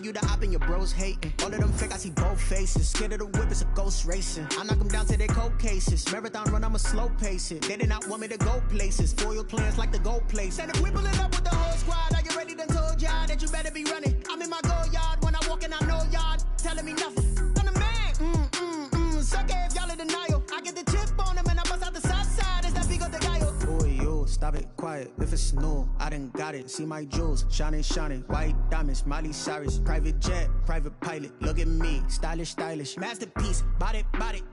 you the op and your bros hating. All of them fake, I see both faces. Scared of the whip, it's a ghost racing. I knock them down to their cold cases. Marathon run, I'ma slow pace it. They did not want me to go places. Foil plans like the gold place. And if we pulling up with the whole squad, are you ready? Done told y'all that you better be running. I'm in my go yard when I walk in, I know y'all telling me nothing. I'm the man. Suck it if y'all in denial. I get the chip on them and I bust out the south side. Is that big of the guy? Boy, you stop it, quiet. If it's new, I done got it. See my jewels, shining, white diamonds, Miley Cyrus, private jet, private pilot. Look at me, stylish, masterpiece, body,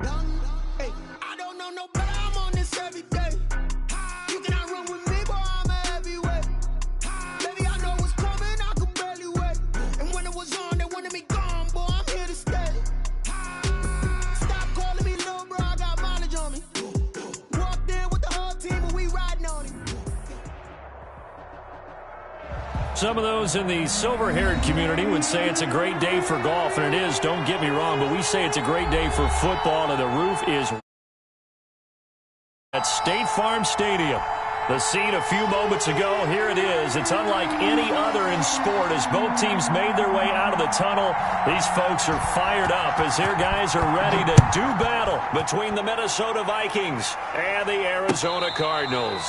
young. Hey, I don't know no better. I'm on this every day. You cannot run with me, boy. I'm a heavyweight. Baby, I know what's coming. I could barely wait. And when it was on, they wanted me gone, boy. I'm here to stay. Stop calling me little bro. I got mileage on me. Walked in with the whole team, and we riding on it. Some of those in the silver-haired community would say it's a great day for golf, and it is, don't get me wrong, but we say it's a great day for football, and the roof is at State Farm Stadium. The scene a few moments ago, here it is. It's unlike any other in sport as both teams made their way out of the tunnel. These folks are fired up as their guys are ready to do battle between the Minnesota Vikings and the Arizona Cardinals.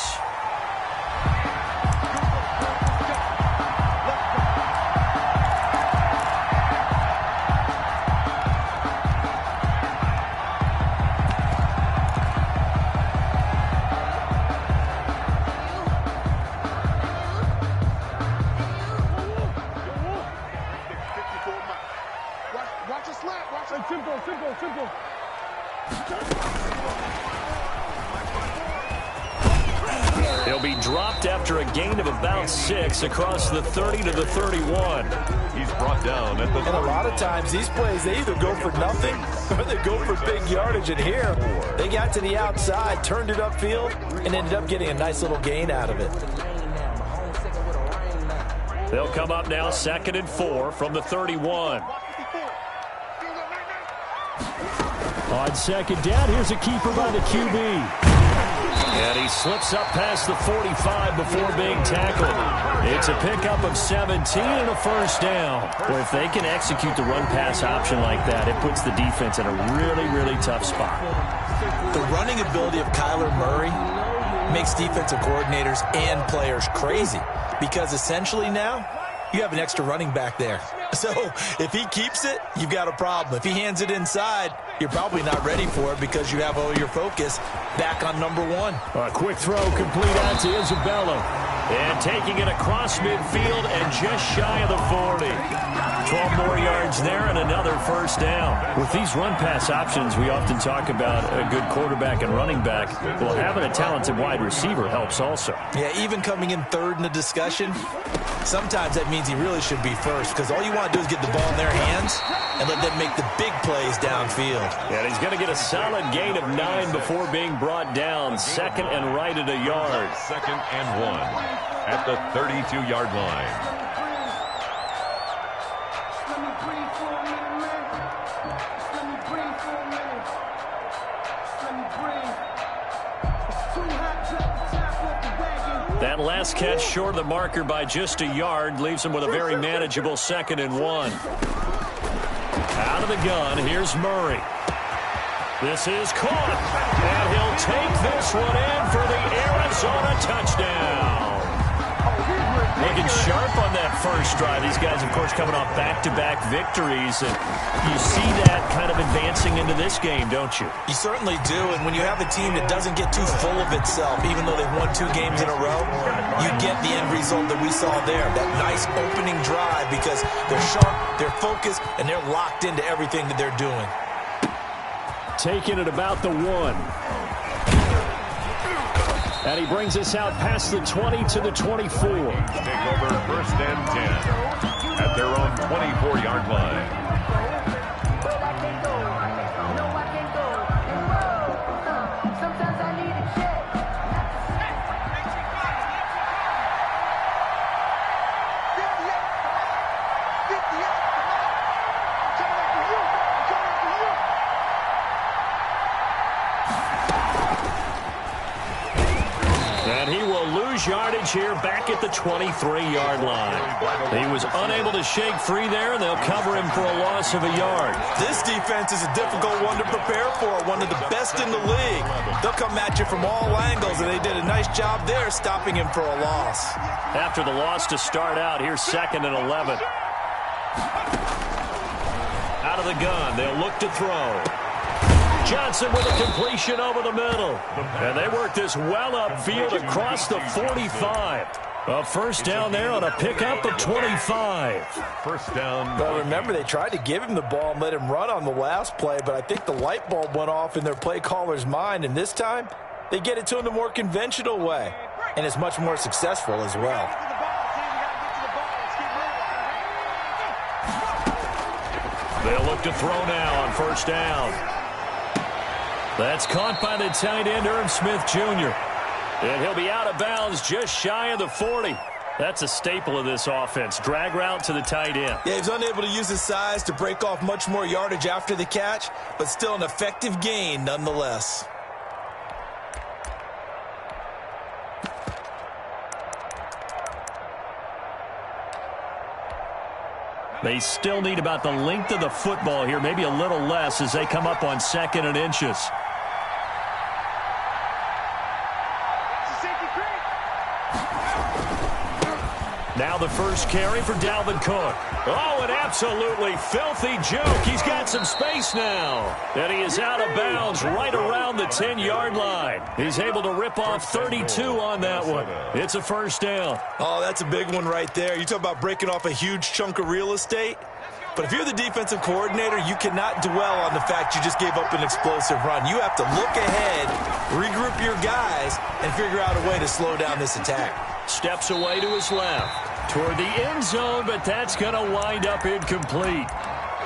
Simple. He'll be dropped after a gain of about 6 across the 30 to the 31. He's brought down at the 30. And a lot of times these plays, they either go for nothing or they go for big yardage. And here, they got to the outside, turned it upfield, and ended up getting a nice little gain out of it. They'll come up now 2nd and 4 from the 31. On second down, here's a keeper by the QB. And he slips up past the 45 before being tackled. It's a pickup of 17 and a first down. Well, if they can execute the run-pass option like that, it puts the defense in a really, really tough spot. The running ability of Kyler Murray makes defensive coordinators and players crazy because essentially now you have an extra running back there. So if he keeps it, you've got a problem. If he hands it inside, you're probably not ready for it because you have all your focus back on number 1. A quick throw complete out to Isabella. And taking it across midfield and just shy of the 40. 12 more yards there and another first down. With these run-pass options, we often talk about a good quarterback and running back. Well, having a talented wide receiver helps also. Yeah, even coming in third in the discussion, sometimes that means he really should be first because all you want to do is get the ball in their hands and let them make the big plays downfield. And he's going to get a solid gain of 9 before being brought down. 2nd and right at a yard. 2nd and 1 at the 32-yard line. That last catch short of the marker by just a yard leaves him with a very manageable 2nd and 1. Out of the gun, here's Murray. This is caught, and he'll take this one in for the Arizona touchdown. Looking sharp on that first drive. These guys, of course, coming off back-to-back victories, and you see that kind of advancing into this game, don't you? You certainly do, and when you have a team that doesn't get too full of itself, even though they've won 2 games in a row, you get the end result that we saw there, that nice opening drive because they're sharp, they're focused, and they're locked into everything that they're doing. Taking it about the 1. And he brings us out past the 20 to the 24. Take over 1st and 10 at their own 24-yard line. lose yardage here back at the 23-yard line. He was unable to shake free there, and they'll cover him for a loss of a yard. This defense is a difficult one to prepare for, one of the best in the league. They'll come at you from all angles, and they did a nice job there stopping him for a loss. After the loss to start out, here's 2nd and 11. Out of the gun, they'll look to throw. Johnson with a completion over the middle. And they work this well upfield across the 45. A first down there on a pickup of 25. First down. But remember, they tried to give him the ball and let him run on the last play, but I think the light bulb went off in their play caller's mind, and this time they get it to him the more conventional way, and it's much more successful as well. They'll look to throw now on first down. That's caught by the tight end, Irv Smith Jr. And he'll be out of bounds just shy of the 40. That's a staple of this offense. Drag route to the tight end. Yeah, he's unable to use his size to break off much more yardage after the catch, but still an effective gain nonetheless. They still need about the length of the football here, maybe a little less as they come up on 2nd and inches. Now the first carry for Dalvin Cook. Oh, an absolutely filthy joke. He's got some space now. And he is out of bounds right around the 10-yard line. He's able to rip off 32 on that one. It's a first down. Oh, that's a big one right there. You talk about breaking off a huge chunk of real estate. But if you're the defensive coordinator, you cannot dwell on the fact you just gave up an explosive run. You have to look ahead, regroup your guys, and figure out a way to slow down this attack. Steps away to his left toward the end zone, but that's going to wind up incomplete.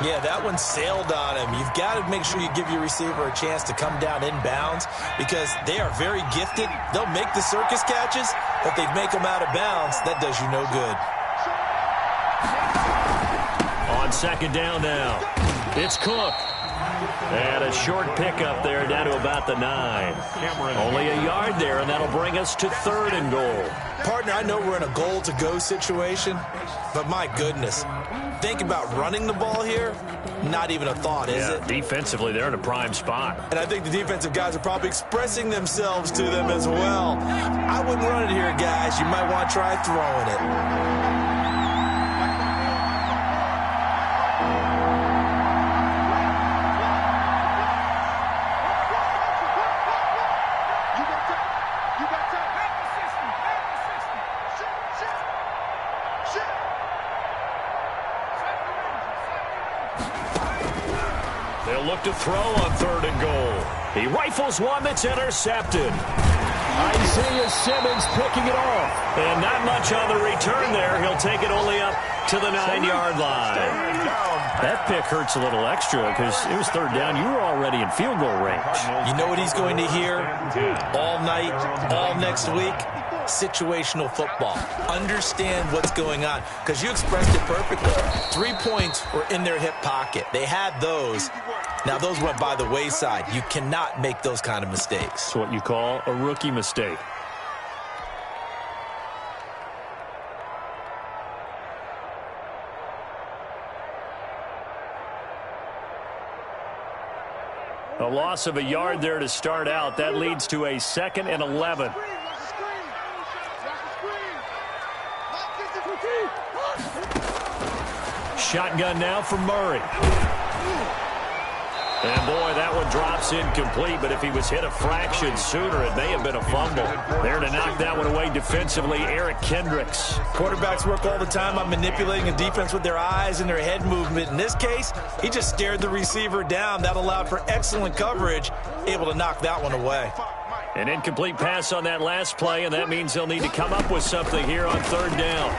Yeah, that one sailed on him. You've got to make sure you give your receiver a chance to come down inbounds because they are very gifted. They'll make the circus catches, but they make them out of bounds. That does you no good. On 2nd down now, it's Cook. And a short pickup there down to about the 9. Only a yard there, and that'll bring us to 3rd and goal. Partner, I know we're in a goal-to-go situation, but my goodness, think about running the ball here, not even a thought, is it? Defensively, they're in a prime spot. And I think the defensive guys are probably expressing themselves to them as well. I wouldn't run it here, guys. You might want to try throwing it. They'll look to throw on 3rd and goal. He rifles one that's intercepted. Isaiah Simmons picking it off. And not much on the return there. He'll take it only up to the 9-yard line. That pick hurts a little extra because it was 3rd down. You were already in field goal range. You know what he's going to hear all night, all next week? Situational football. Understand what's going on because you expressed it perfectly. 3 points were in their hip pocket. They had those. Now, those went by the wayside. You cannot make those kind of mistakes. It's what you call a rookie mistake. A loss of a yard there to start out. That leads to a 2nd and 11. Shotgun now for Murray. And, boy, that one drops incomplete, but if he was hit a fraction sooner, it may have been a fumble. There to knock that one away defensively, Eric Kendricks. Quarterbacks work all the time on manipulating a defense with their eyes and their head movement. In this case, he just stared the receiver down. That allowed for excellent coverage, able to knock that one away. An incomplete pass on that last play, and that means they'll need to come up with something here on 3rd down.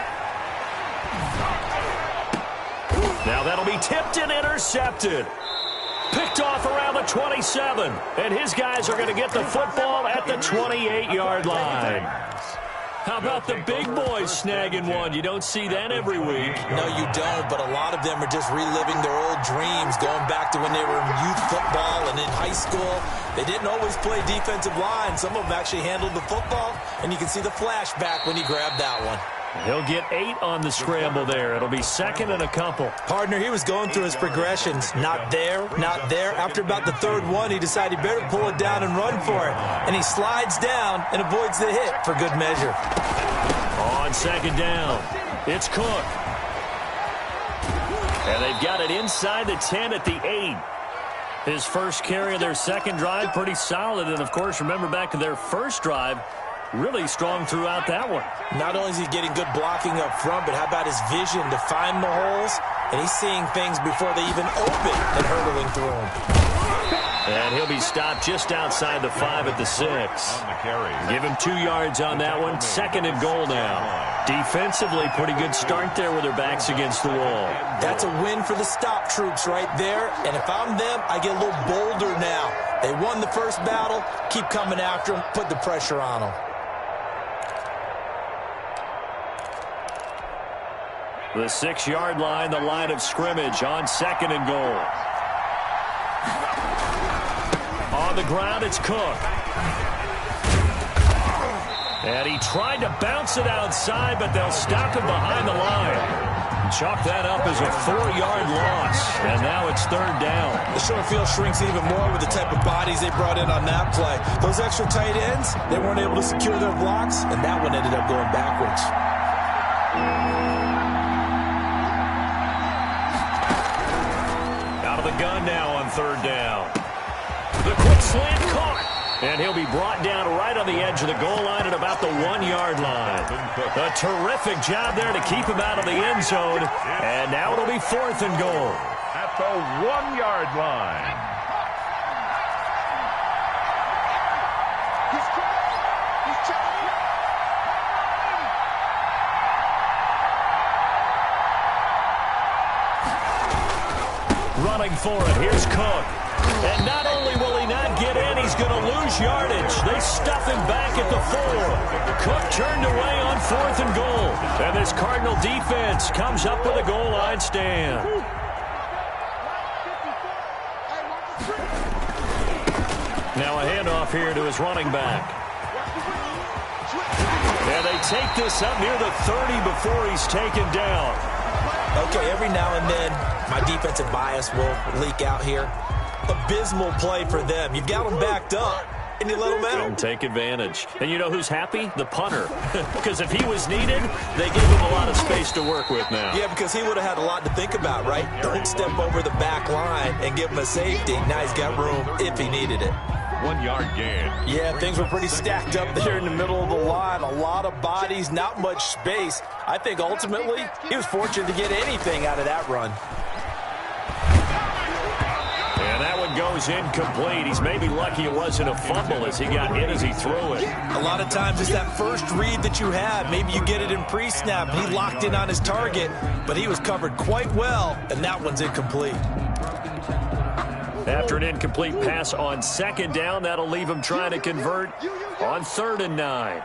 Now that'll be tipped and intercepted. Picked off around the 27. And his guys are going to get the football at the 28-yard line. How about the big boys snagging one? You don't see that every week. No, you don't, but a lot of them are just reliving their old dreams, going back to when they were in youth football and in high school. They didn't always play defensive line. Some of them actually handled the football, and you can see the flashback when he grabbed that one. He'll get 8 on the scramble there. It'll be second and a couple. Partner, he was going through his progressions. Not there, not there. After about the third one, he decided he better pull it down and run for it. And he slides down and avoids the hit for good measure. On second down, it's Cook. And they've got it inside the 10 at the 8. His first carry of their second drive, pretty solid. And, of course, remember back to their first drive, really strong throughout that one. Not only is he getting good blocking up front, but how about his vision to find the holes? And he's seeing things before they even open and hurdling through them. And he'll be stopped just outside the 5 at the 6. Give him 2 yards on that one. Second and goal now. Defensively, pretty good start there with their backs against the wall. That's a win for the stop troops right there. And if I'm them, I get a little bolder now. They won the first battle. Keep coming after them. Put the pressure on them. The 6-yard line, the line of scrimmage on second and goal. On the ground, it's Cook. And he tried to bounce it outside, but they'll stop him behind the line. Chalk that up as a 4-yard loss. And now it's third down. The short field shrinks even more with the type of bodies they brought in on that play. Those extra tight ends, they weren't able to secure their blocks, and that one ended up going backwards. The gun now on third down. The quick slant caught. And he'll be brought down right on the edge of the goal line at about the 1-yard line. A terrific job there to keep him out of the end zone. And now it'll be fourth and goal. At the 1-yard line. Running for it. Here's Cook. And not only will he not get in, he's going to lose yardage. They stuff him back at the 4. Cook turned away on fourth and goal. And this Cardinal defense comes up with a goal line stand. Now a handoff here to his running back. And they take this up near the 30 before he's taken down. Okay, every now and then, my defensive bias will leak out here. Abysmal play for them. You've got them backed up, and you let them out. Don't take advantage. And you know who's happy? The punter. Because if he was needed, they gave him a lot of space to work with now. Yeah, because he would have had a lot to think about, right? Don't step over the back line and give him a safety. Now he's got room if he needed it. 1-yard gain. Yeah, things were pretty stacked up there in the middle of the line. A lot of bodies, not much space. I think ultimately he was fortunate to get anything out of that run. And that one goes incomplete. He's maybe lucky it wasn't a fumble as he got hit as he threw it. A lot of times it's that first read that you have. Maybe you get it in pre-snap. He locked in on his target, but he was covered quite well, and that one's incomplete. After an incomplete pass on second down, that'll leave him trying to convert on 3rd and 9.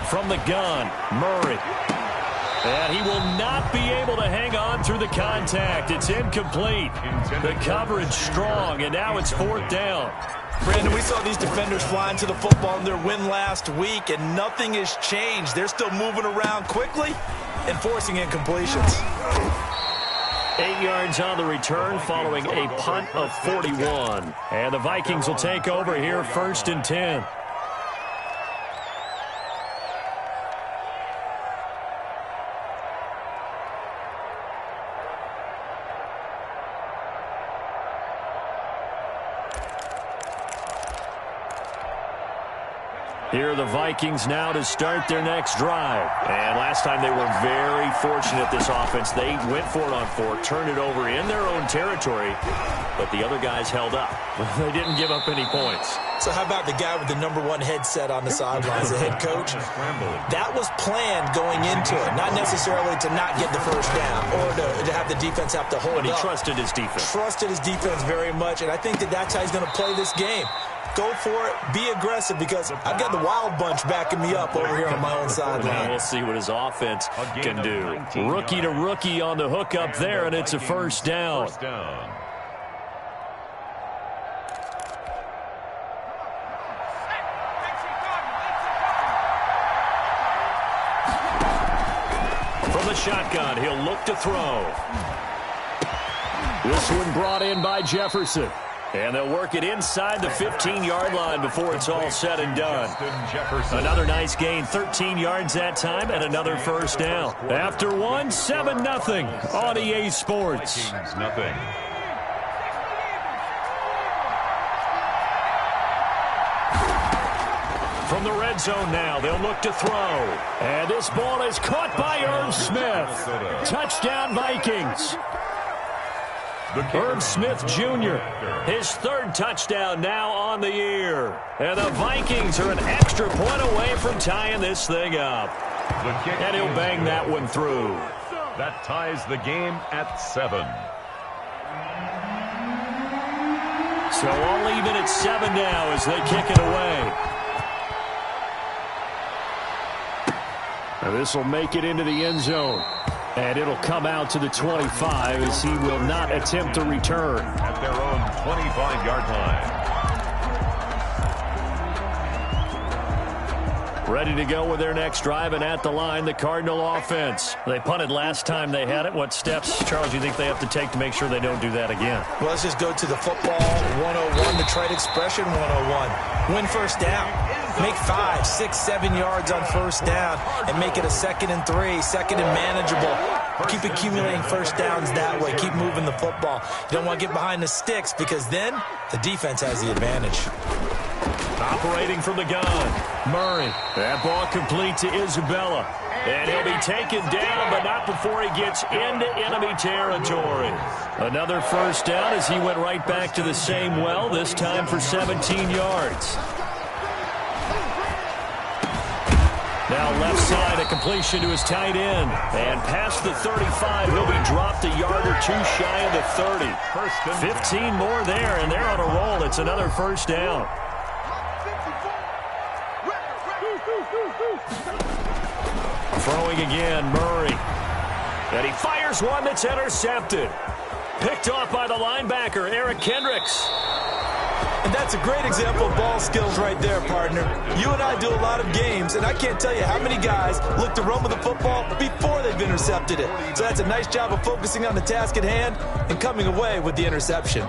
From the gun, Murray. And he will not be able to hang on through the contact. It's incomplete. The coverage strong, and now it's 4th down. Brandon, we saw these defenders flying to the football in their win last week, and nothing has changed. They're still moving around quickly and forcing incompletions. 8 yards on the return following a punt of 41. And the Vikings will take over here 1st and 10. Here are the Vikings now to start their next drive. And last time they were very fortunate, this offense. They went for it on 4, turned it over in their own territory, but the other guys held up. They didn't give up any points. So how about the guy with the #1 headset on the sidelines, the head coach? That was planned going into it, not necessarily to not get the first down or to have the defense have to hold up. But he trusted his defense. Trusted his defense very much, and I think that's how he's going to play this game. Go for it. Be aggressive, because I've got the wild bunch backing me up over here on my own sideline. Now we'll see what his offense can do. Rookie to rookie on the hook up there, and it's a first down. From the shotgun, he'll look to throw. This one brought in by Jefferson. And they'll work it inside the 15-yard line before it's all said and done. Another nice gain, 13 yards that time, and another first down. After one, 7-0 on EA Sports. From the red zone now, they'll look to throw. And this ball is caught by Irv Smith. Touchdown, Vikings. Irv Smith Jr., his third touchdown now on the year. And the Vikings are an extra point away from tying this thing up. And he'll bang that one through. That ties the game at 7. So all even at 7 now as they kick it away. And this will make it into the end zone. And it'll come out to the 25 as he will not attempt to return. At their own 25-yard line. Ready to go with their next drive, and at the line, the Cardinal offense. They punted last time they had it. What steps, Charles, do you think they have to take to make sure they don't do that again? Well, let's just go to the football 101, the trade expression 101. Win first down. Make 5, 6, 7 yards on first down and make it a 2nd and 3, 2nd and manageable. Keep accumulating first downs that way. Keep moving the football. You don't want to get behind the sticks, because then the defense has the advantage. Operating from the gun, Murray. That ball complete to Isabella. And he'll be taken down, but not before he gets into enemy territory. Another first down as he went right back to the same well, this time for 17 yards. Now left side, a completion to his tight end. And past the 35, he'll be dropped a yard or two shy of the 30. 15 more there, and they're on a roll. It's another first down. Throwing again, Murray. And he fires one that's intercepted. Picked off by the linebacker, Eric Kendricks. And that's a great example of ball skills right there, partner. You and I do a lot of games, and I can't tell you how many guys look to run with the football before they've intercepted it. So that's a nice job of focusing on the task at hand and coming away with the interception.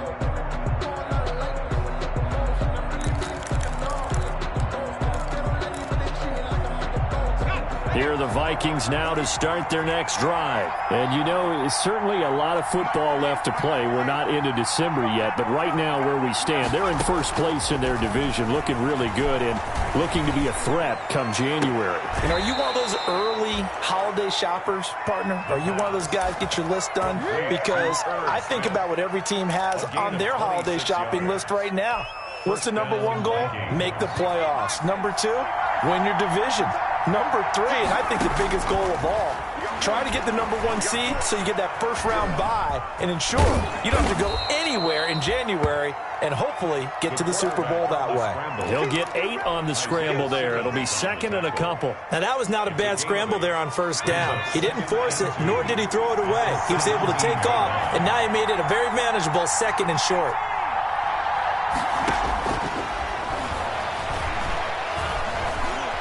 Here are the Vikings now to start their next drive. And, you know, it's certainly a lot of football left to play. We're not into December yet, but right now where we stand, they're in first place in their division, looking really good and looking to be a threat come January. And are you one of those early holiday shoppers, partner? Are you one of those guys get your list done? Because I think about what every team has on their holiday shopping list right now. What's the #1 goal? Make the playoffs. #2, win your division. #3, and I think the biggest goal of all, try to get the #1 seed so you get that first-round bye and ensure you don't have to go anywhere in January and hopefully get to the Super Bowl that way. He'll get 8 on the scramble there. It'll be 2nd and a couple. Now, that was not a bad scramble there on first down. He didn't force it, nor did he throw it away. He was able to take off, and now he made it a very manageable 2nd and short.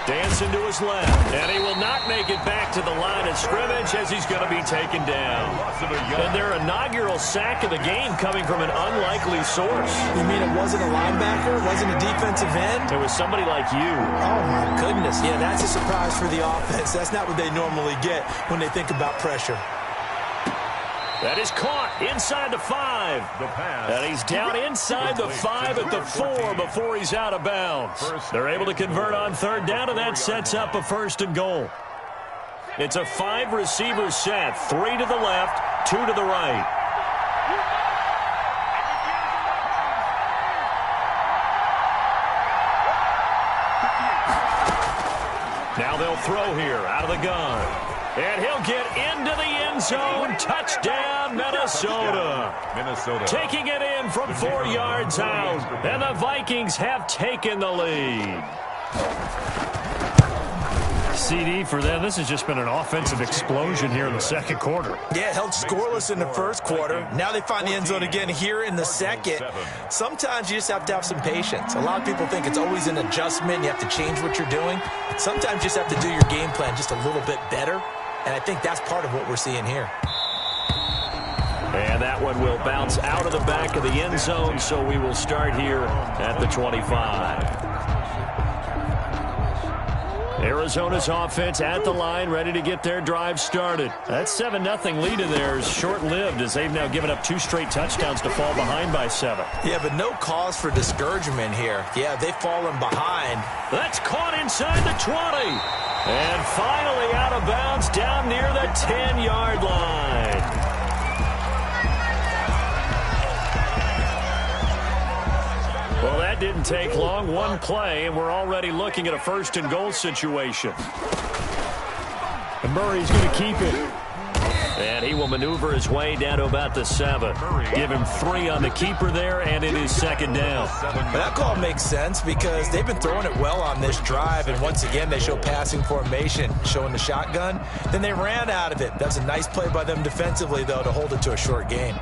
Dancing to his left, and he will not make it back to the line of scrimmage as he's going to be taken down. And their inaugural sack of the game coming from an unlikely source. You mean it wasn't a linebacker? It wasn't a defensive end? It was somebody like you. Oh, my goodness. Yeah, that's a surprise for the offense. That's not what they normally get when they think about pressure. That is caught inside the 5. And he's down inside the 5 at the 4 before he's out of bounds. They're able to convert on third down, and that sets up a 1st and goal. It's a 5-receiver set, 3 to the left, 2 to the right. Now they'll throw here out of the gun. And he'll get into the end zone. Touchdown, Minnesota. Taking it in from 4 yards out. And the Vikings have taken the lead. CD for them. This has just been an offensive explosion here in the second quarter. Yeah, held scoreless in the first quarter. Now they find the end zone again here in the second. Sometimes you just have to have some patience. A lot of people think it's always an adjustment. You have to change what you're doing. Sometimes you just have to do your game plan just a little bit better. And I think that's part of what we're seeing here. And that one will bounce out of the back of the end zone, so we will start here at the 25. Arizona's offense at the line, ready to get their drive started. That 7-0 lead in there is short-lived as they've now given up 2 straight touchdowns to fall behind by 7. Yeah, but no cause for discouragement here. Yeah, they've fallen behind. That's caught inside the 20. And finally out of bounds down near the 10-yard line. Well, that didn't take long. One play, and we're already looking at a 1st and goal situation. And Murray's going to keep it. And he will maneuver his way down to about the 7. Give him 3 on the keeper there, and it is 2nd down. That call makes sense because they've been throwing it well on this drive, and once again they show passing formation, showing the shotgun. Then they ran out of it. That's a nice play by them defensively, though, to hold it to a short gain.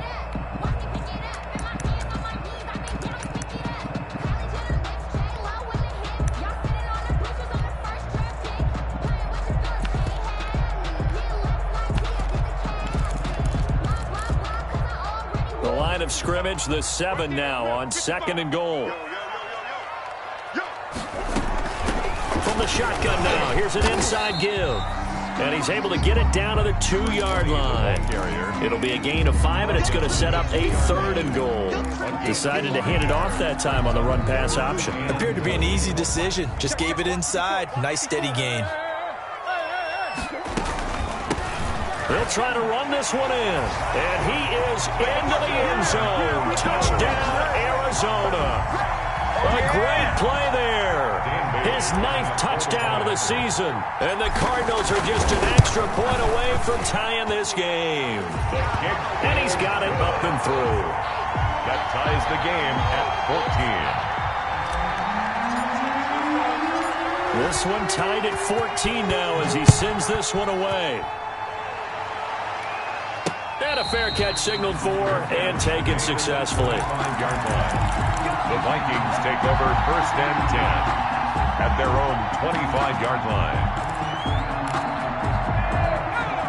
Of scrimmage, the 7 now on 2nd and goal. From the shotgun now, here's an inside give. And he's able to get it down to the 2-yard line. It'll be a gain of 5, and it's going to set up a 3rd and goal. Decided to hand it off that time on the run-pass option. Appeared to be an easy decision. Just gave it inside. Nice steady gain. They'll try to run this one in. And he is into the end zone. Touchdown, Arizona. A great play there. His 9th touchdown of the season. And the Cardinals are just an extra point away from tying this game. And he's got it up and through. That ties the game at 14. This one tied at 14 now as he sends this one away. And a fair catch signaled for and taken successfully. 5-yard line. The Vikings take over 1st and 10 at their own 25-yard line.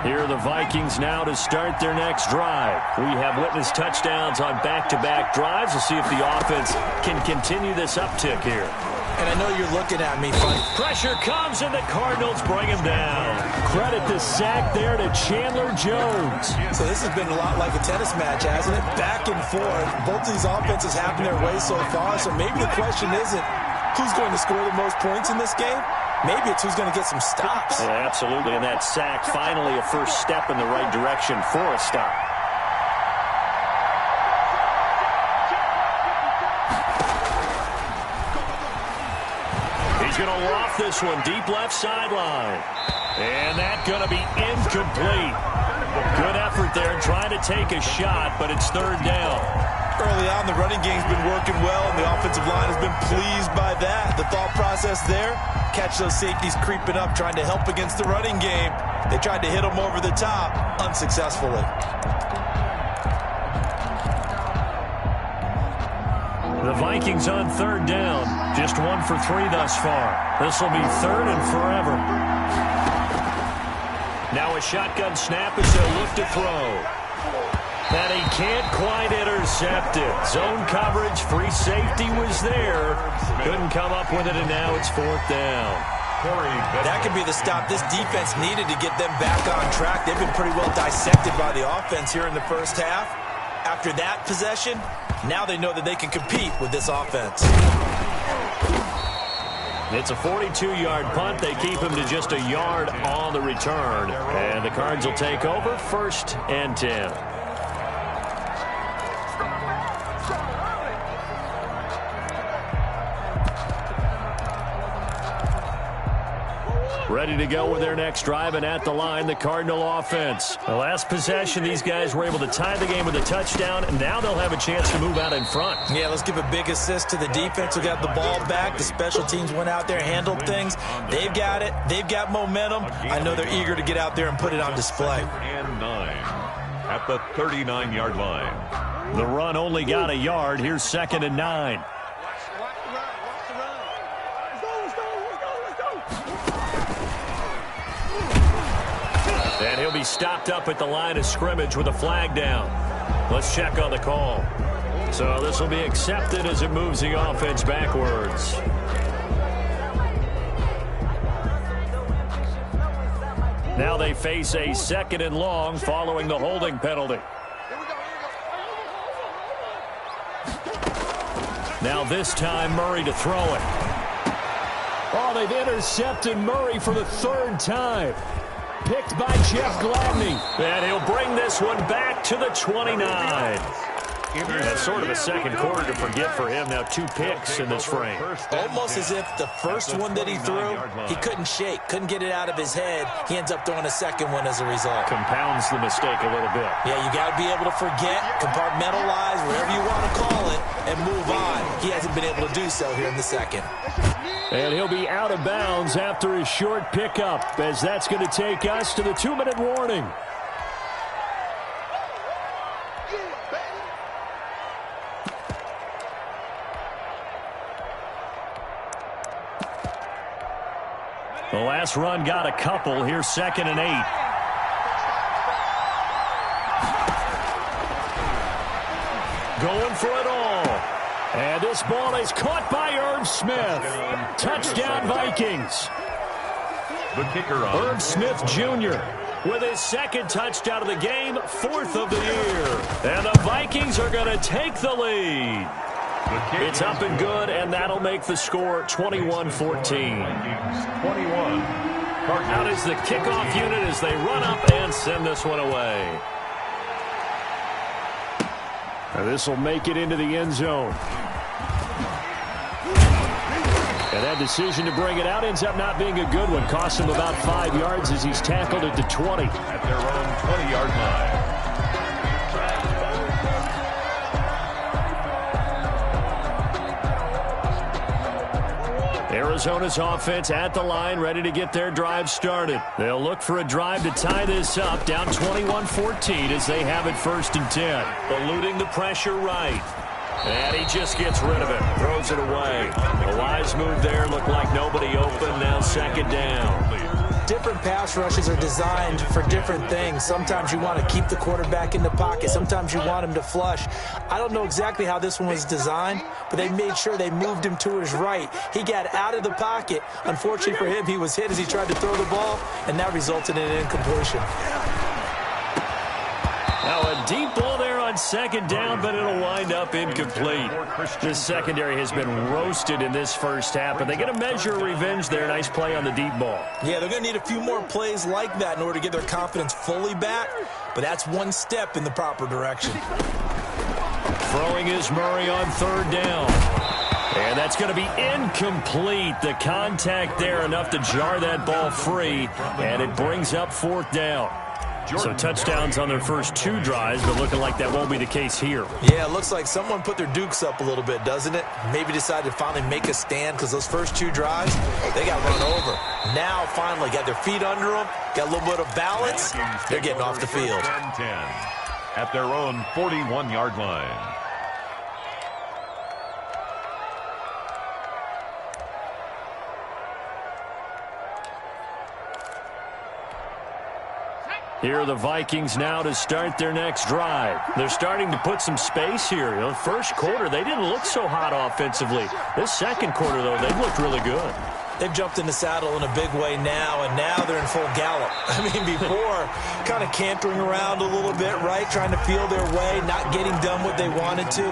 Here are the Vikings now to start their next drive. We have witnessed touchdowns on back-to-back drives. We'll see if the offense can continue this uptick here. And I know you're looking at me funny. Pressure comes, and the Cardinals bring him down. Credit the sack there to Chandler Jones. So this has been a lot like a tennis match, hasn't it? Back and forth. Both these offenses having their way so far, so maybe the question isn't who's going to score the most points in this game. Maybe it's who's going to get some stops. Yeah, absolutely, and that sack finally a first step in the right direction for a stop. He's going to loft this one deep left sideline. And that's going to be incomplete. Good effort there trying to take a shot, but it's 3rd down. Early on, the running game's been working well, and the offensive line has been pleased by that. The thought process there, catch those safeties creeping up, trying to help against the running game. They tried to hit them over the top, unsuccessfully. The Vikings on 3rd down. Just 1 for 3 thus far. This will be 3rd and forever. Now a shotgun snap as they'll look to throw. And he can't quite intercept it. Zone coverage, free safety was there. Couldn't come up with it, and now it's 4th down. That could be the stop this defense needed to get them back on track. They've been pretty well dissected by the offense here in the first half. After that possession, now they know that they can compete with this offense. It's a 42-yard punt. They keep him to just a yard on the return. And the Cards will take over 1st and 10. Ready to go with their next drive, and at the line, the Cardinal offense. The last possession, these guys were able to tie the game with a touchdown, and now they'll have a chance to move out in front. Yeah, let's give a big assist to the defense who got the ball back. The special teams went out there, handled things. They've got it. They've got momentum. I know they're eager to get out there and put it on display. And 9 at the 39-yard line. The run only got a yard. Here's 2nd and 9. And he'll be stopped up at the line of scrimmage with a flag down. Let's check on the call. So this will be accepted as it moves the offense backwards. Now they face a 2nd and long following the holding penalty. Now this time Murray to throw it. Oh, they've intercepted Murray for the 3rd time. Picked by Jeff Gladney. And he'll bring this one back to the 29. That's sort of a second quarter to forget for him. Now 2 picks in this frame. Almost as if the first one that he threw, he couldn't shake, couldn't get it out of his head. He ends up throwing a second one as a result. Compounds the mistake a little bit. Yeah, you got to be able to forget, compartmentalize, whatever you want to call it, and move on. He hasn't been able to do so here in the second. And he'll be out of bounds after his short pickup, as that's going to take us to the 2-minute warning. The last run got a couple. Here's 2nd and 8. Going for it all. And this ball is caught by Irv Smith. Touchdown, Vikings. The kicker on. Irv Smith Jr. with his 2nd touchdown of the game, 4th of the year. And the Vikings are going to take the lead. It's up and good, and that'll make the score 21-14. 21. Out is the kickoff unit as they run up and send this one away. Now this will make it into the end zone. And that decision to bring it out ends up not being a good one. Costs him about 5 yards as he's tackled at the 20. At their own 20-yard line. Arizona's offense at the line, ready to get their drive started. They'll look for a drive to tie this up, down 21-14 as they have it 1st and 10. Eluding the pressure right. And he just gets rid of it, throws it away. A wise move there, looked like nobody open, now 2nd down. Different pass rushes are designed for different things. Sometimes you want to keep the quarterback in the pocket. Sometimes you want him to flush. I don't know exactly how this one was designed, but they made sure they moved him to his right. He got out of the pocket. Unfortunately for him, he was hit as he tried to throw the ball, and that resulted in an incompletion. Now a deep ball there on 2nd down, but it'll wind up incomplete. This secondary has been roasted in this first half, but they get a measure of revenge there. Nice play on the deep ball. Yeah, they're going to need a few more plays like that in order to get their confidence fully back, but that's one step in the proper direction. Throwing is Murray on 3rd down. And that's going to be incomplete. The contact there enough to jar that ball free, and it brings up 4th down. So touchdowns on their first 2 drives, but looking like that won't be the case here. Yeah, it looks like someone put their dukes up a little bit, doesn't it? Maybe decided to finally make a stand because those first 2 drives, they got run over. Now, finally, got their feet under them, got a little bit of balance. They're getting off the field. 10-10 at their own 41-yard line. Here are the Vikings now to start their next drive. They're starting to put some space here. You know, first quarter, they didn't look so hot offensively. This second quarter, though, they've looked really good. They've jumped in the saddle in a big way now, and now they're in full gallop. I mean, before, kind of cantering around a little bit, right? Trying to feel their way, not getting done what they wanted to.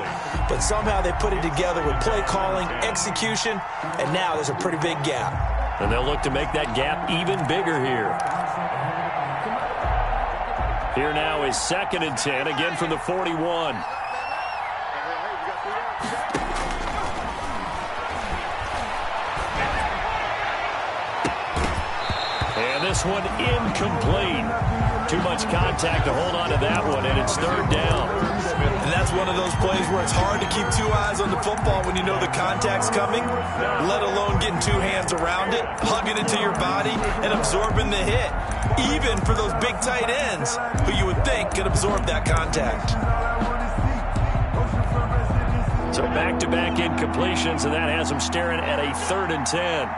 But somehow they put it together with play calling, execution, and now there's a pretty big gap. And they'll look to make that gap even bigger here. Here now is 2nd and 10, again from the 41. this one incomplete. Too much contact to hold on to that one, and it's third down. And that's one of those plays where it's hard to keep two eyes on the football when you know the contact's coming, let alone getting two hands around it, hugging it to your body, and absorbing the hit, even for those big tight ends who you would think could absorb that contact. So back-to-back incompletions, and that has them staring at a 3rd and 10.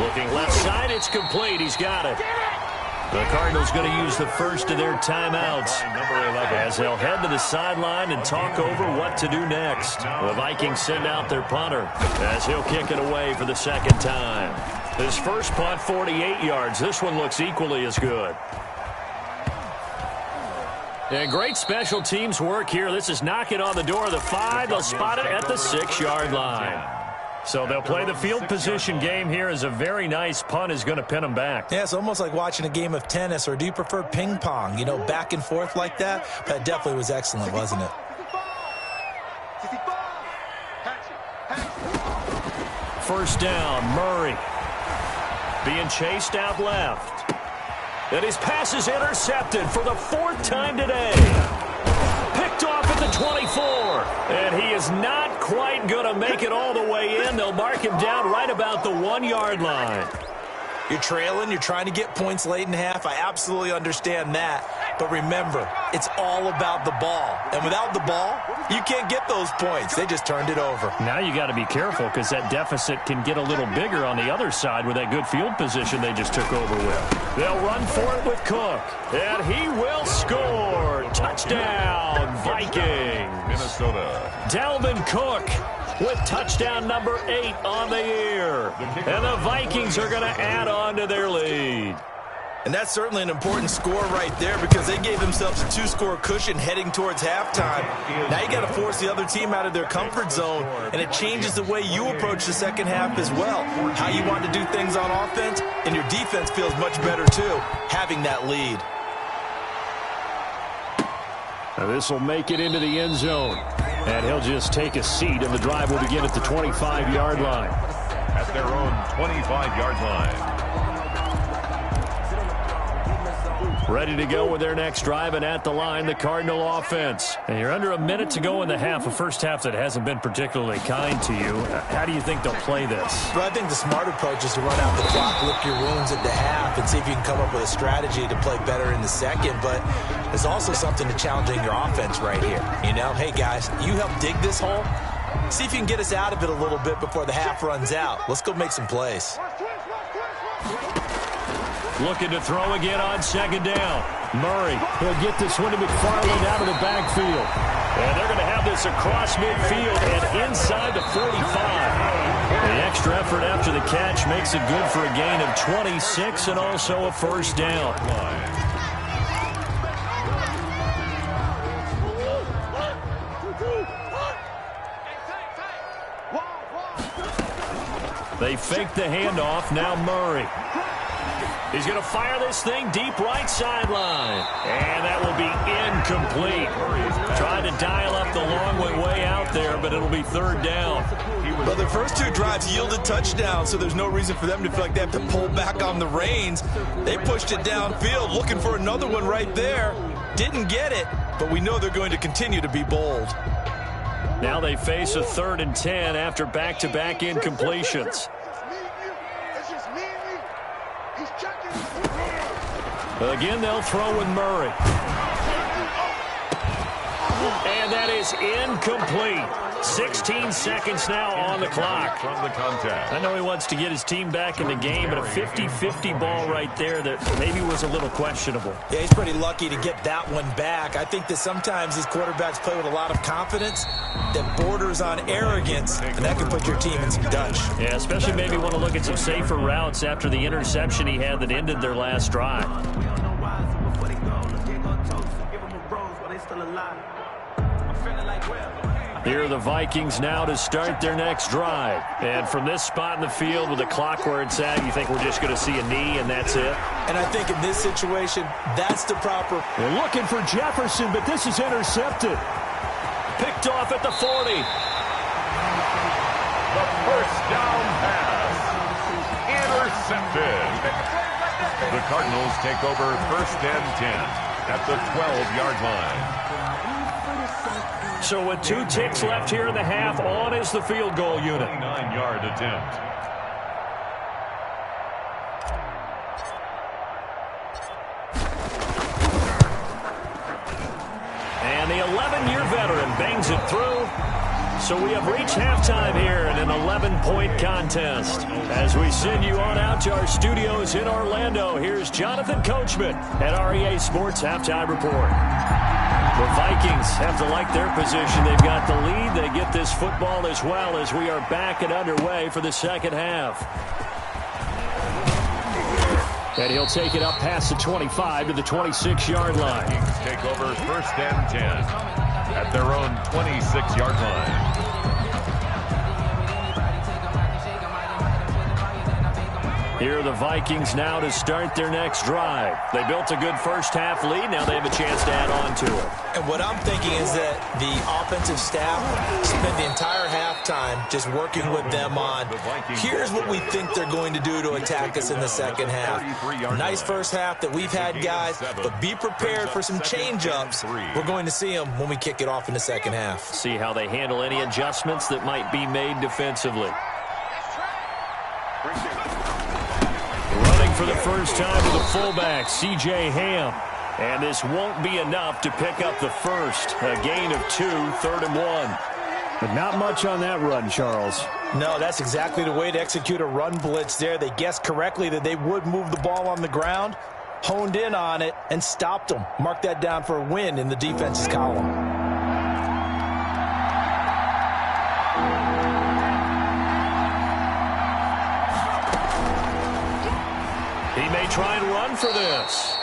Looking left side, it's complete. He's got it. The Cardinals going to use the first of their timeouts as they'll head to the sideline and talk over what to do next. The Vikings send out their punter as he'll kick it away for the second time. His first punt, 48 yards. This one looks equally as good. And great special teams work here. This is knocking on the door of the 5. They'll spot it at the 6-yard line. So they'll play the field position game here as a very nice punt is going to pin them back. Yeah, it's almost like watching a game of tennis, or do you prefer ping pong? You know, back and forth like that? That definitely was excellent, wasn't it? First down, Murray. Being chased out left. And his pass is intercepted for the 4th time today. Picked off at the 24. And he is not quite going to make it all the way in. They'll mark him down right about the 1-yard line. You're trailing. You're trying to get points late in half. I absolutely understand that. But remember, it's all about the ball. And without the ball, you can't get those points. They just turned it over. Now you got to be careful because that deficit can get a little bigger on the other side with that good field position they just took over with. They'll run for it with Cook. And he will score. Touchdown, Vikings. Minnesota. Dalvin Cook with touchdown number 8 on the year. And the Vikings are going to add on to their lead. And that's certainly an important score right there because they gave themselves a 2-score cushion heading towards halftime. Now you got to force the other team out of their comfort zone, and it changes the way you approach the second half as well. How you want to do things on offense, and your defense feels much better too, having that lead. Now this will make it into the end zone. And he'll just take a seat, and the drive will begin at the 25-yard line. At their own 25-yard line. Ready to go with their next drive, and at the line, the Cardinal offense. And you're under a minute to go in the half, a first half that hasn't been particularly kind to you. How do you think they'll play this? Well, I think the smart approach is to run out the clock, lick your wounds at the half, and see if you can come up with a strategy to play better in the second. But there's also something to challenging your offense right here. You know, hey, guys, you help dig this hole. See if you can get us out of it a little bit before the half runs out. Let's go make some plays. Looking to throw again on second down. Murray, he'll get this one to McFarland out of the backfield. And they're going to have this across midfield and inside the 45. The extra effort after the catch makes it good for a gain of 26 and also a first down. They fake the handoff. Now Murray. He's going to fire this thing deep right sideline. And that will be incomplete. Trying to dial up the long way out there, but it'll be third down. Well, their first 2 drives yielded touchdowns, so there's no reason for them to feel like they have to pull back on the reins. They pushed it downfield, looking for another one right there. Didn't get it, but we know they're going to continue to be bold. Now they face a 3rd and 10 after back-to-back incompletions. Again, they'll throw with Murray. And that is incomplete. 16 seconds now on the clock. From the contact. I know he wants to get his team back in the game, but a 50-50 ball right there that maybe was a little questionable. Yeah, he's pretty lucky to get that one back. I think that sometimes these quarterbacks play with a lot of confidence that borders on arrogance, and that can put your team in some Dutch. Yeah, especially maybe want to look at some safer routes after the interception he had that ended their last drive. Here are the Vikings now to start their next drive. And from this spot in the field with the clock where it's at, you think we're just going to see a knee and that's it? And I think in this situation, that's the proper. They're looking for Jefferson, but this is intercepted. picked off at the 40. The first down pass. Intercepted. The Cardinals take over first and 10 at the 12-yard line. So with 2 ticks left here in the half, on is the field goal unit. 9-yard attempt. And the 11-year veteran bangs it through. So we have reached halftime here in an 11-point contest. As we send you on out to our studios in Orlando, here's Jonathan Coachman at REA Sports Halftime Report. The Vikings have to like their position. They've got the lead. They get this football as well as we are back and underway for the second half. And he'll take it up past the 25 to the 26-yard line. Vikings take over first and 10 at their own 26-yard line. Here are the Vikings now to start their next drive. They built a good first-half lead. Now they have a chance to add on to it. And what I'm thinking is that the offensive staff spent the entire halftime just working with them on, here's what we think they're going to do to attack us in the second half. Nice first half that we've had, guys, but be prepared for some change-ups. We're going to see them when we kick it off in the second half. See how they handle any adjustments that might be made defensively. Running for the first time to the fullback, C.J. Ham. And this won't be enough to pick up the first. A gain of 2, 3rd and 1. But not much on that run, Charles. No, that's exactly the way to execute a run blitz there. They guessed correctly that they would move the ball on the ground, honed in on it, and stopped them. Mark that down for a win in the defense's column. He may try and run for this.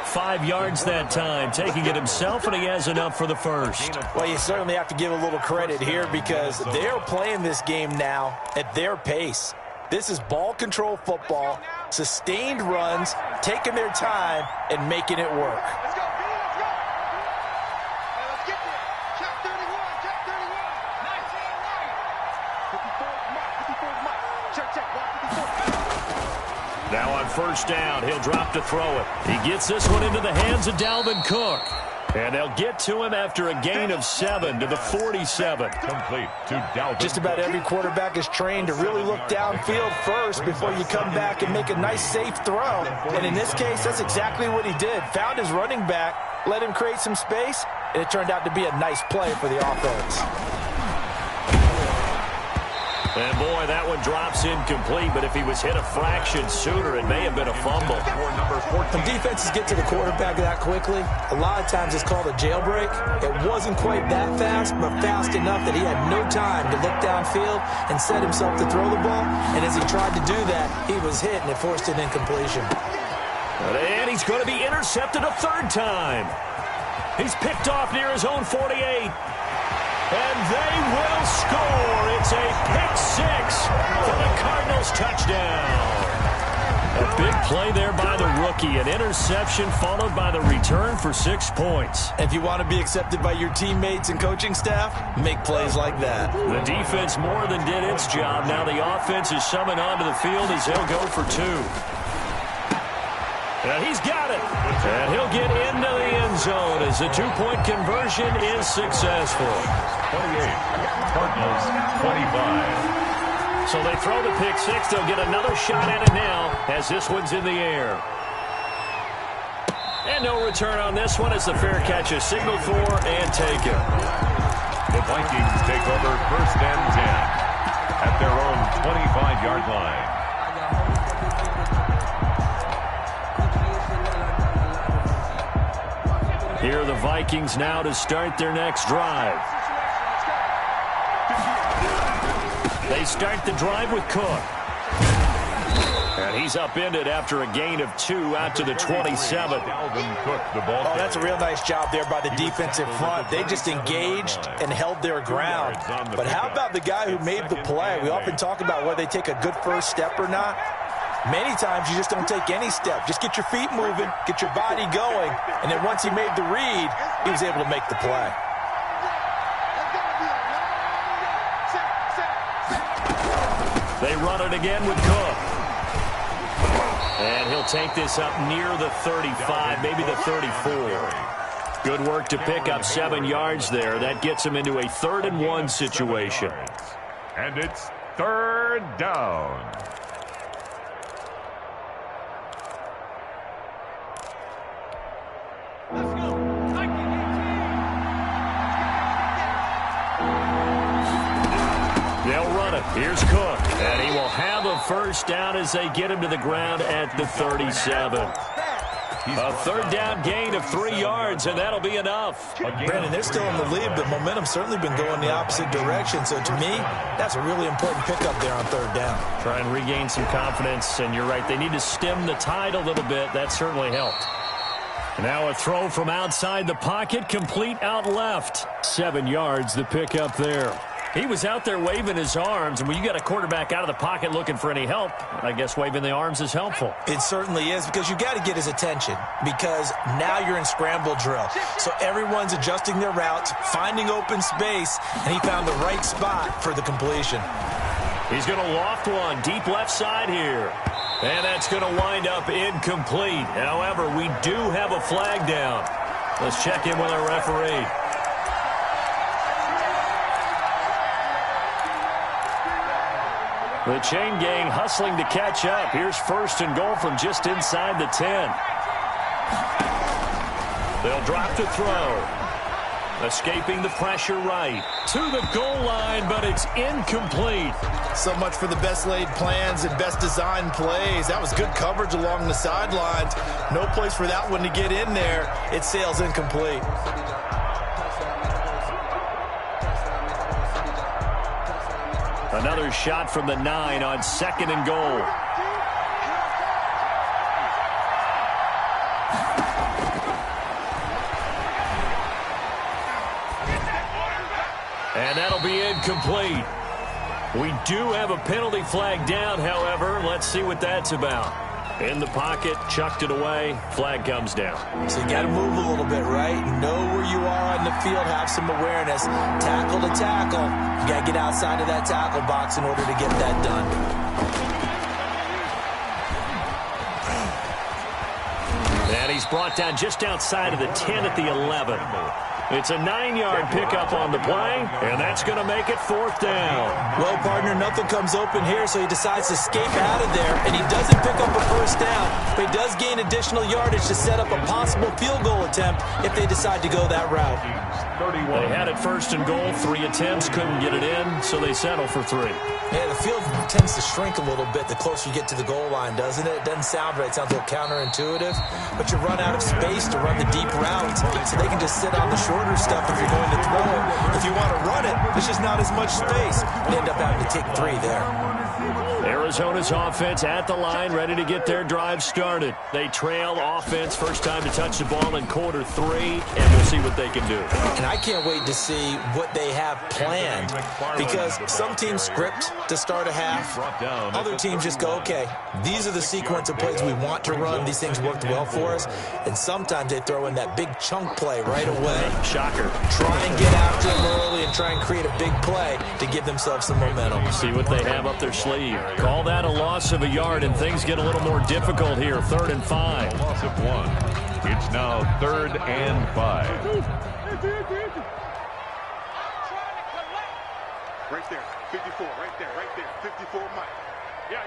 5 yards that time, taking it himself, and he has enough for the first. Well, you certainly have to give a little credit here because they're playing this game now at their pace. This is ball control football, sustained runs, taking their time, and making it work. Now on first down, he'll drop to throw it. He gets this one into the hands of Dalvin Cook. And they'll get to him after a gain of 7 to the 47. Complete to Dalvin. Just about every quarterback is trained to really look downfield first before you come back and make a nice, safe throw. And in this case, that's exactly what he did. Found his running back, let him create some space, and it turned out to be a nice play for the offense. And, boy, that one drops incomplete, but if he was hit a fraction sooner, it may have been a fumble. When defenses get to the quarterback that quickly, a lot of times it's called a jailbreak. It wasn't quite that fast, but fast enough that he had no time to look downfield and set himself to throw the ball. And as he tried to do that, he was hit, and it forced an incompletion. And he's going to be intercepted a 3rd time. He's picked off near his own 48. And they will score. It's a pick 6 for the Cardinals touchdown. A big play there by the rookie. An interception followed by the return for 6 points. If you want to be accepted by your teammates and coaching staff, make plays like that. The defense more than did its job. Now the offense is summoned onto the field as he'll go for 2. And he's got it. And he'll get into the end zone as the 2-point conversion is successful. 28, Cardinals 25. So they throw the pick 6. They'll get another shot at it now as this one's in the air. And no return on this one as the fair catch is signaled for and taken. The Vikings take over first and 10 at their own 25-yard line. Here are the Vikings now to start their next drive. They start the drive with Cook. And he's upended after a gain of 2 out to the 27. Oh, that's a real nice job there by the defensive front. They just engaged and held their ground. But how about the guy who made the play? We often talk about whether they take a good first step or not. Many times you just don't take any step. Just get your feet moving, get your body going, and then once he made the read, he was able to make the play. run it again with Cook. And he'll take this up near the 35, maybe the 34. Good work to pick up 7 yards there. That gets him into a 3rd and 1 situation. And it's 3rd down. They'll run it. Here's Cook. And he will have a 1st down as they get him to the ground at the 37. A 3rd down gain of 3 yards, and that'll be enough. Brandon, they're still in the lead, but momentum's certainly been going the opposite direction. So to me, that's a really important pickup there on 3rd down. Try and regain some confidence, and you're right. They need to stem the tide a little bit. That certainly helped. Now a throw from outside the pocket, complete out left. 7 yards, the pickup there. He was out there waving his arms, and when you got a quarterback out of the pocket looking for any help, I guess waving the arms is helpful. It certainly is, because you got to get his attention, because now you're in scramble drill. So everyone's adjusting their routes, finding open space, and he found the right spot for the completion. He's going to loft one deep left side here. And that's going to wind up incomplete. However, we do have a flag down. Let's check in with our referee. The chain gang hustling to catch up. Here's 1st and goal from just inside the 10. They'll drop to throw. Escaping the pressure right. To the goal line, but it's incomplete. So much for the best laid plans and best designed plays. That was good coverage along the sidelines. No place for that one to get in there. It sails incomplete. Another shot from the 9 on 2nd and goal. And that'll be incomplete. We do have a penalty flag down, however. Let's see what that's about. In the pocket, chucked it away, flag comes down. So you got to move a little bit, right? Know where you are on the field, have some awareness. Tackle to tackle. You got to get outside of that tackle box in order to get that done. And he's brought down just outside of the 10 at the 11. It's a 9-yard pickup on the play, and that's going to make it 4th down. Well, partner, nothing comes open here, so he decides to escape out of there, and he doesn't pick up a 1st down, but he does gain additional yardage to set up a possible field goal attempt if they decide to go that route. They had it 1st and goal, 3 attempts, couldn't get it in, so they settle for 3. Yeah, the field tends to shrink a little bit the closer you get to the goal line, doesn't it? It doesn't sound right. It sounds a little counterintuitive. But you run out of space to run the deep routes, so they can just sit on the shorter stuff if you're going to throw it. If you want to run it, there's just not as much space. You end up having to take 3 there. Arizona's offense at the line, ready to get their drive started. They trail offense, first time to touch the ball in quarter 3, and we'll see what they can do. And I can't wait to see what they have planned, because some teams script to start a half. Other teams just go, okay, these are the sequence of plays we want to run. These things worked well for us. And sometimes they throw in that big chunk play right away. Shocker. Try and get after them early and try and create a big play to give themselves some momentum. See what they have up their sleeve. Call that a loss of a yard, and things get a little more difficult here. 3rd and 5. A loss of 1. It's now 3rd and 5. Right there, 54, right there, 54, Mike. Yeah.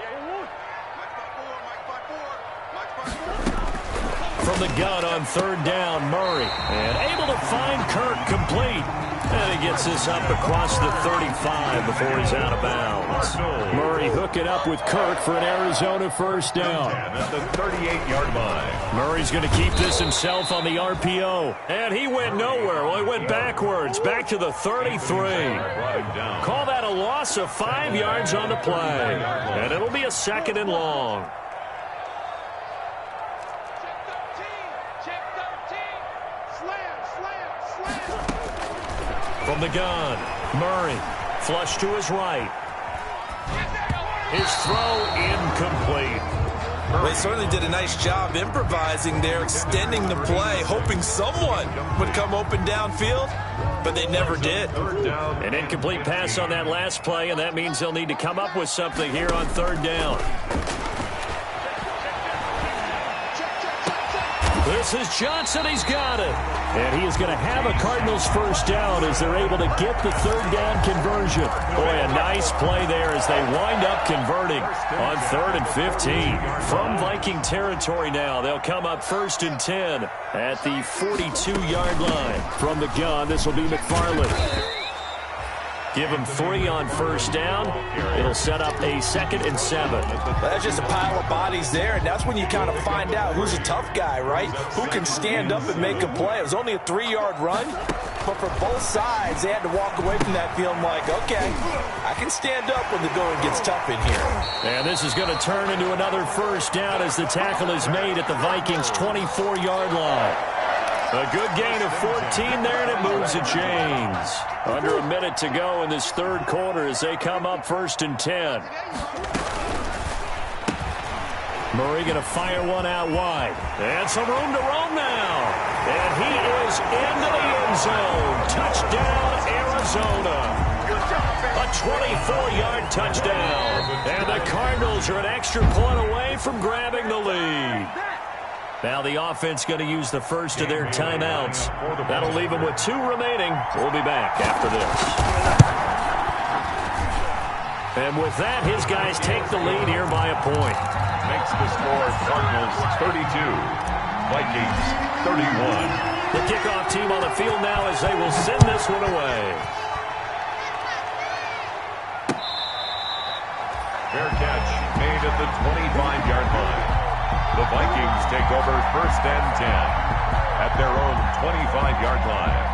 Mike 5-4. From the gun on 3rd down, Murray. And able to find Kirk complete. And he gets this up across the 35 before he's out of bounds. Murray hooking up with Kirk for an Arizona 1st down. At the 38-yard line. Murray's going to keep this himself on the RPO. And he went nowhere. Well, he went backwards, back to the 33. Call that a loss of 5 yards on the play. And it'll be a 2nd and long. From the gun, Murray, flush to his right. His throw incomplete. Well, they certainly did a nice job improvising there, extending the play, hoping someone would come open downfield, but they never did. An incomplete pass on that last play, and that means they'll need to come up with something here on third down. This is Johnson. He's got it. And he is going to have a Cardinals first down as they're able to get the third down conversion. Boy, a nice play there as they wind up converting on 3rd and 15. From Viking territory now, they'll come up 1st and 10 at the 42-yard line. From the gun, this will be McFarland. Give him 3 on first down. It'll set up a 2nd and 7. That's just a pile of bodies there, and that's when you kind of find out who's a tough guy, right? Who can stand up and make a play. It was only a 3-yard run, but for both sides, they had to walk away from that feeling like, okay, I can stand up when the going gets tough in here. And this is going to turn into another first down as the tackle is made at the Vikings' 24-yard line. A good gain of 14 there, and it moves the chains. Under a minute to go in this third quarter as they come up 1st and 10. Murray going to fire one out wide. And some room to roam now. And he is into the end zone. Touchdown, Arizona. A 24-yard touchdown. And the Cardinals are an extra point away from grabbing the lead. Now the offense going to use the first of their timeouts. That'll leave them with 2 remaining. We'll be back after this. And with that, his guys take the lead here by a point. Makes the score Cardinals 32, Vikings 31. The kickoff team on the field now as they will send this one away. Fair catch made at the 25-yard line. The Vikings take over 1st and 10 at their own 25-yard line.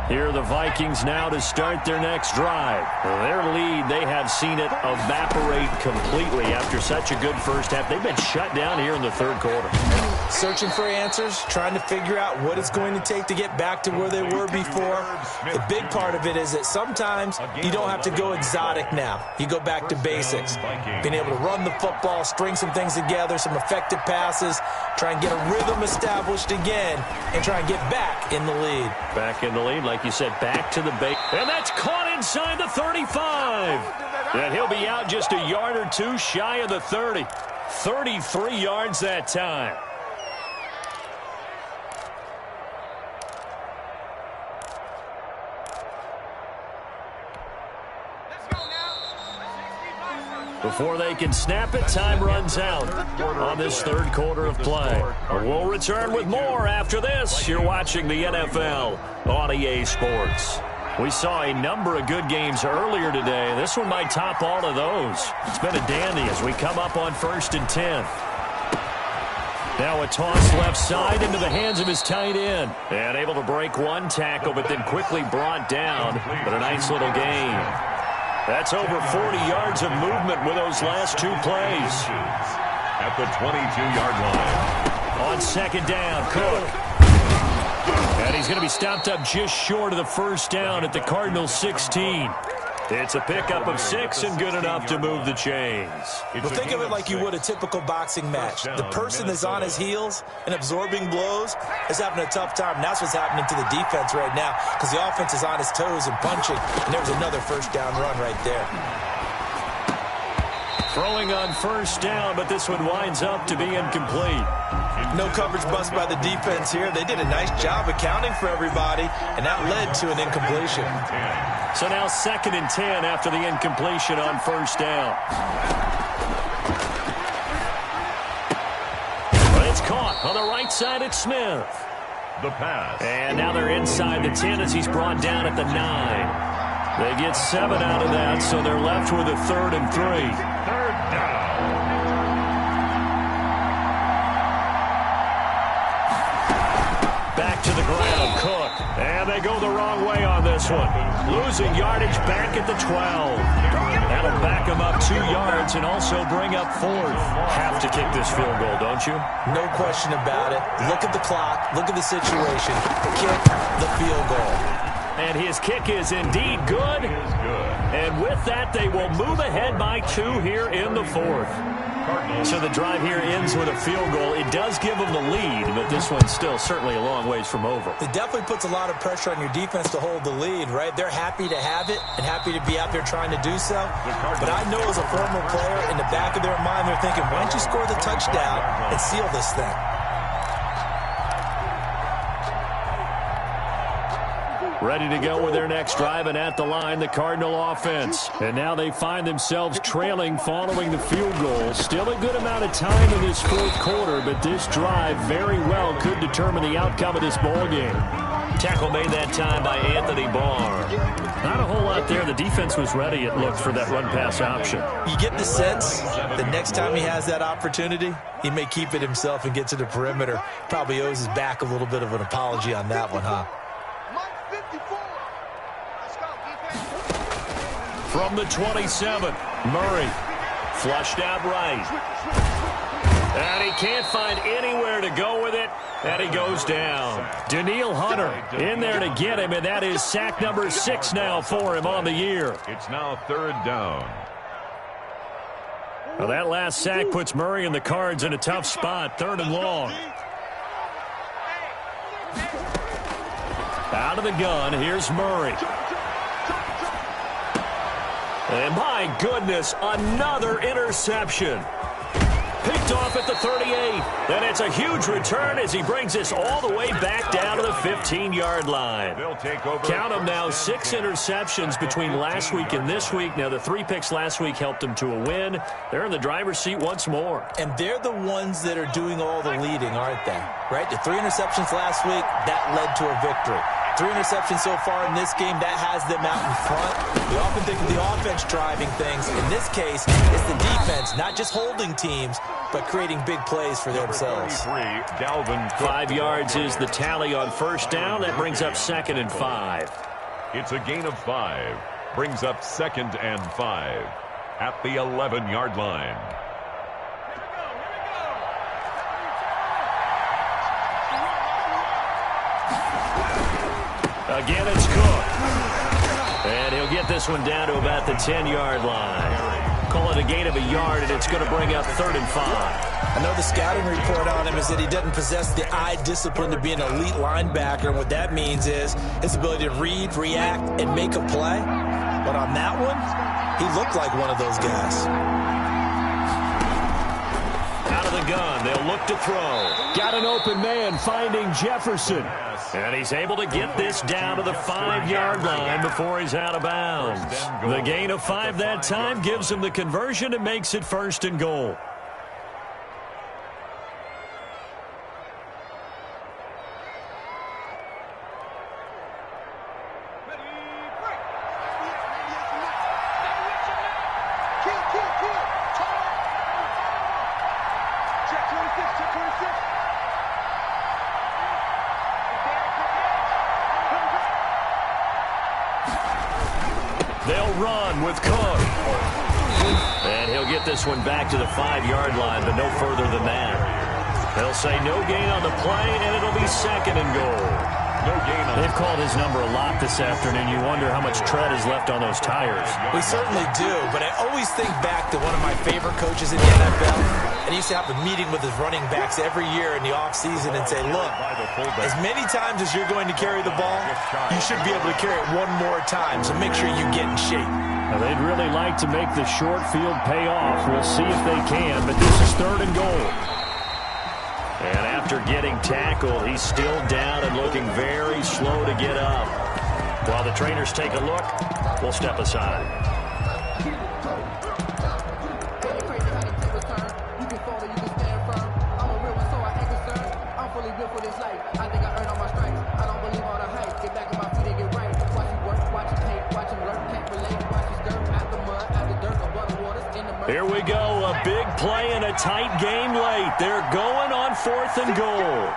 Here are the Vikings now to start their next drive. Their lead, they have seen it evaporate completely after such a good first half. They've been shut down here in the third quarter. Searching for answers, trying to figure out what it's going to take to get back to where they were before. The big part of it is that sometimes you don't have to go exotic now. You go back to basics. Being able to run the football, string some things together, some effective passes, try and get a rhythm established again, and try and get back in the lead. Back in the lead, like you said, back to the base. And that's caught inside the 35. And he'll be out just a yard or 2 shy of the 30. 33 yards that time. Before they can snap it, time runs out on this third quarter of play. We'll return with more after this. You're watching the NFL on EA Sports. We saw a number of good games earlier today. This one might top all of those. It's been a dandy as we come up on 1st and 10. Now a toss left side into the hands of his tight end. And able to break one tackle, but then quickly brought down. But a nice little gain. That's over 40 yards of movement with those last 2 plays. At the 22-yard line. On 2nd down, Cook. And he's going to be stopped up just short of the first down at the Cardinals' 16. It's a pickup of 6 and good enough to move the chains. Well, think of it like you would a typical boxing match. The person that's on his heels and absorbing blows is having a tough time. And that's what's happening to the defense right now because the offense is on his toes and punching. And there was another first down run right there. Throwing on first down, but this one winds up to be incomplete. No coverage bust by the defense here. They did a nice job accounting for everybody, and that led to an incompletion. So now 2nd and 10 after the incompletion on first down. But it's caught on the right side at Smith. The pass. And now they're inside the 10 as he's brought down at the 9. They get 7 out of that, so they're left with a 3rd and 3. 3rd down. Back to the ground, Cook. And they go the wrong way on this one. Losing yardage back at the 12. That'll back them up 2 yards and also bring up 4th. Have to kick this field goal, don't you? No question about it. Look at the clock. Look at the situation. Kick the field goal. and his kick is indeed good. And with that, they will move ahead by 2 here in the 4th. So the drive here ends with a field goal. It does give them the lead, but this one's still certainly a long ways from over. It definitely puts a lot of pressure on your defense to hold the lead, right? They're happy to have it and happy to be out there trying to do so. But I know as a former player, in the back of their mind, they're thinking, why don't you score the touchdown and seal this thing? Ready to go with their next drive, and at the line, the Cardinal offense. And now they find themselves trailing following the field goal. Still a good amount of time in this 4th quarter, but this drive very well could determine the outcome of this ball game. Tackle made that time by Anthony Barr. Not a whole lot there. The defense was ready, it looked, for that run-pass option. You get the sense the next time he has that opportunity, he may keep it himself and get to the perimeter. Probably owes his back a little bit of an apology on that one, huh? From the 27, Murray. Flushed out right. And he can't find anywhere to go with it, and he goes down. Daniil Hunter in there to get him, and that is sack number 6 now for him on the year. It's now 3rd down. Well, that last sack puts Murray and the Cards in a tough spot, 3rd and long. Out of the gun, here's Murray. And my goodness, another interception. Picked off at the 38. And it's a huge return as he brings this all the way back down to the 15-yard line. They'll take over. Count them now, 6 interceptions between last week and this week. Now, the 3 picks last week helped them to a win. They're in the driver's seat once more. And they're the ones that are doing all the leading, aren't they? Right? The 3 interceptions last week, that led to a victory. 3 interceptions so far in this game, that has them out in front. We often think of the offense driving things. In this case, it's the defense, not just holding teams, but creating big plays for themselves. 5 yards is the tally on 1st down. That brings up 2nd and 5. It's a gain of 5. Brings up 2nd and 5 at the 11-yard line. Again, it's Cook. And he'll get this one down to about the 10-yard line. Call it a gain of a yard, and it's going to bring up 3rd and 5. I know the scouting report on him is that he doesn't possess the eye discipline to be an elite linebacker, and what that means is his ability to read, react, and make a play. But on that one, he looked like one of those guys. Out of the gun, they'll look to throw. Got an open man finding Jefferson. And he's able to get this down to the 5-yard line before he's out of bounds. The gain of 5 that time gives him the conversion and makes it 1st and goal. They'll run with Cook. And he'll get this one back to the 5-yard line, but no further than that. They'll say no gain on the play, and it'll be 2nd and goal. No gain on. They've called his number a lot this afternoon. You wonder how much tread is left on those tires. We certainly do, but I always think back to one of my favorite coaches in the NFL. And he used to have a meeting with his running backs every year in the offseason and say, look, as many times as you're going to carry the ball, you should be able to carry it one more time, so make sure you get in shape. Now, they'd really like to make the short field pay off. We'll see if they can, but this is 3rd and goal. And after getting tackled, he's still down and looking very slow to get up. While the trainers take a look, we'll step aside. Here we go, a big play and a tight game late. They're going on 4th and goal.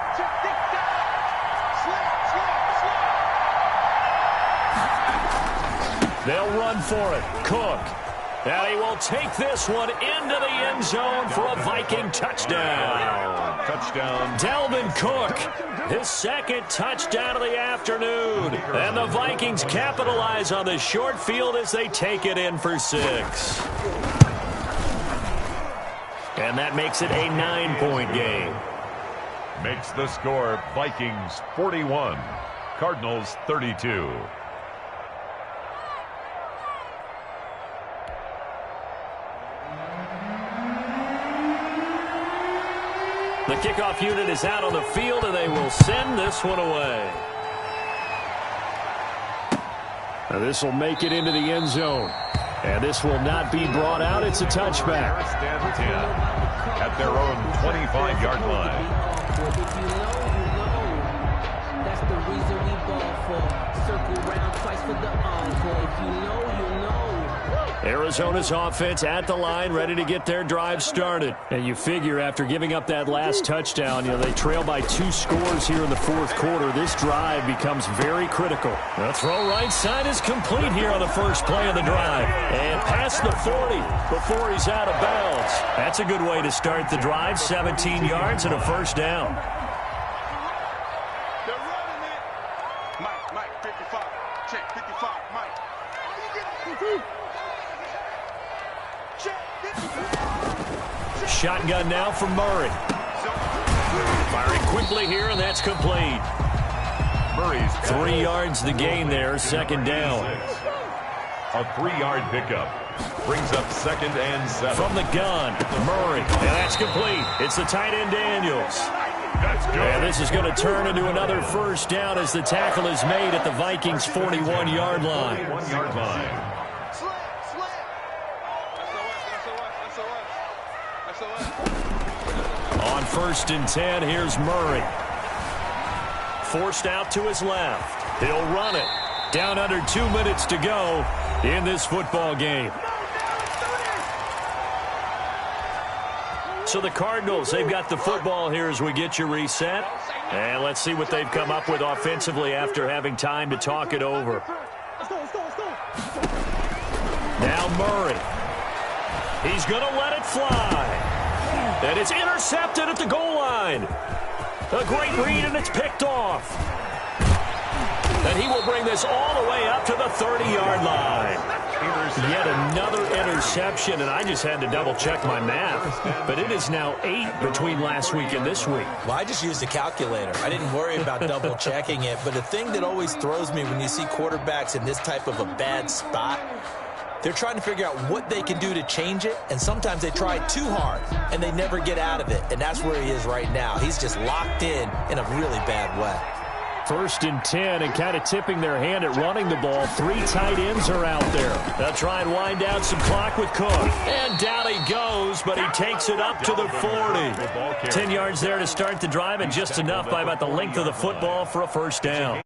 They'll run for it. Cook. And he will take this one into the end zone for a Viking touchdown. Touchdown. Dalvin Cook, his second touchdown of the afternoon. And the Vikings capitalize on the short field as they take it in for 6. And that makes it a 9-point game. Makes the score Vikings 41, Cardinals 32. The kickoff unit is out on the field, and they will send this one away. Now this will make it into the end zone. And this will not be brought out. It's a touchback. First and 10 at their own 25-yard line. If you know, that's the reason we ball for. Circle round twice for the encore. If you know, you know. Arizona's offense at the line, ready to get their drive started. And you figure after giving up that last touchdown, they trail by 2 scores here in the fourth quarter. This drive becomes very critical. The throw right side is complete here on the first play of the drive. And past the 40 before he's out of bounds. That's a good way to start the drive. 17 yards and a first down. They're running it. Mike, 55. Check, 55, Mike. Shotgun now from Murray. Firing quickly here, and that's complete. Murray's 3 yards the gain there, second down. A 3-yard pickup brings up 2nd and 7. From the gun, Murray, and that's complete. It's the tight end Daniels. That's good. And this is going to turn into another first down as the tackle is made at the Vikings' 41-yard line. 1-yard line. On 1st and 10, here's Murray. Forced out to his left. He'll run it. Down under 2 minutes to go in this football game. So the Cardinals, they've got the football here as we get you reset. And let's see what they've come up with offensively after having time to talk it over. Now Murray. He's going to let it fly. And it's intercepted at the goal line. A great read, and it's picked off. And he will bring this all the way up to the 30-yard line. Yet another interception, and I just had to double-check my math. But it is now 8 between last week and this week. Well, I just used a calculator. I didn't worry about double-checking it. But the thing that always throws me when you see quarterbacks in this type of a bad spot, they're trying to figure out what they can do to change it, and sometimes they try too hard, and they never get out of it, and that's where he is right now. He's just locked in a really bad way. 1st and 10, and kind of tipping their hand at running the ball. 3 tight ends are out there. They'll try and wind down some clock with Cook. And down he goes, but he takes it up to the 40. 10 yards there to start the drive, and just enough by about the length of the football for a first down.